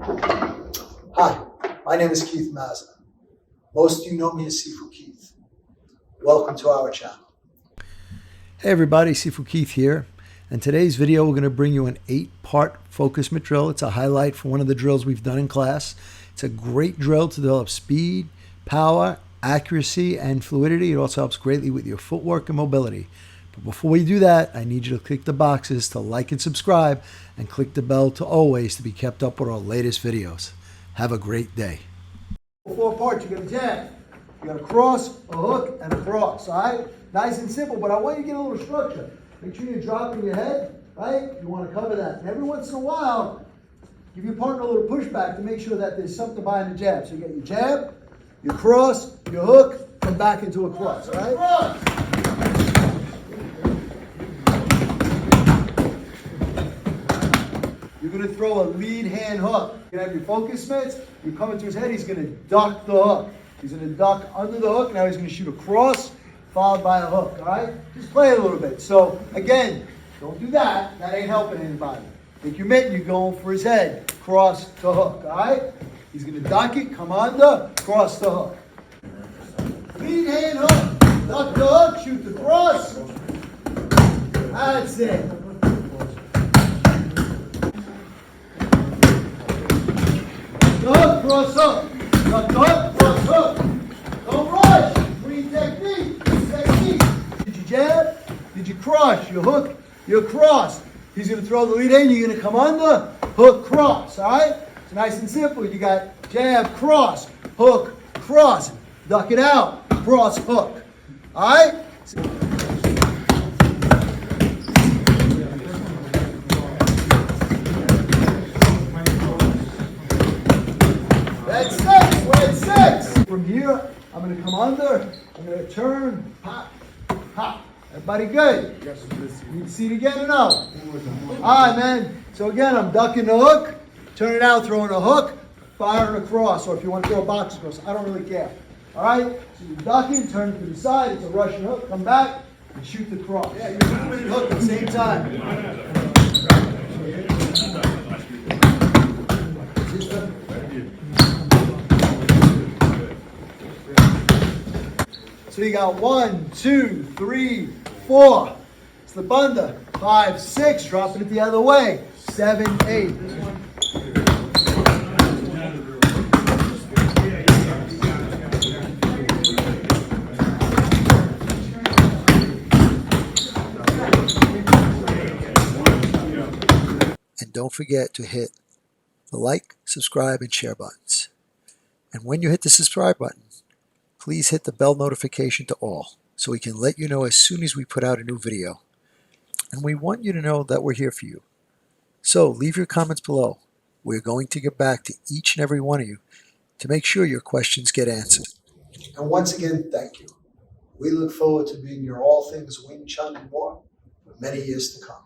Hi, my name is Keith Mazza. Most of you know me as Sifu Keith. Welcome to our channel. Hey everybody, Sifu Keith here. In today's video, we're going to bring you an 8-part focus mitt drill. It's a highlight for one of the drills we've done in class. It's a great drill to develop speed, power, accuracy, and fluidity. It also helps greatly with your footwork and mobility. But before we do that, I need you to click the boxes to like and subscribe, and click the bell to always to be kept up with our latest videos. Have a great day. 4 parts. You got a jab, you got a cross, a hook, and a cross. All right, nice and simple. But I want you to get a little structure. Make sure you're dropping your head. Right, you want to cover that. And every once in a while, give your partner a little pushback to make sure that there's something behind the jab. So you get your jab, your cross, your hook, come back into a cross. All right. You're going to throw a lead hand hook. You're going to have your focus mitts. You're coming to his head. He's going to duck the hook. He's going to duck under the hook. Now he's going to shoot a cross followed by a hook. All right? Just play it a little bit. So, again, don't do that. That ain't helping anybody. Take your mitt and you're going for his head. Cross to hook. All right? He's going to duck it. Come under. Cross the hook. Lead hand hook. Duck the hook. Shoot the cross. That's it. Hook, cross hook. Duck hook, cross hook. Don't rush. Clean technique. Did you jab? Did you cross? Your hook, your cross. He's going to throw the lead in. You're going to come under. Hook, cross. All right? It's nice and simple. You got jab, cross, hook, cross. Duck it out. Cross, hook. All right? That's 6. We're at 6. From here, I'm going to come under. I'm going to turn. Pop. Pop. Everybody good? You can see it again or no? All right, man. So again, I'm ducking the hook. Turn it out, throwing a hook, firing across. Or if you want to throw a box across, I don't really care. All right? So you're ducking, turn it to the side. It's a Russian hook. Come back and shoot the cross. Yeah, you're moving the hook at the same time. So you got 1, 2, 3, 4. Slip under. 5, 6. Dropping it the other way. 7, 8. And don't forget to hit the like, subscribe, and share buttons. And when you hit the subscribe button, please hit the bell notification to all so we can let you know as soon as we put out a new video. And we want you to know that we're here for you. So leave your comments below. We're going to get back to each and every one of you to make sure your questions get answered. And once again, thank you. We look forward to being your all things Wing Chun and more for many years to come.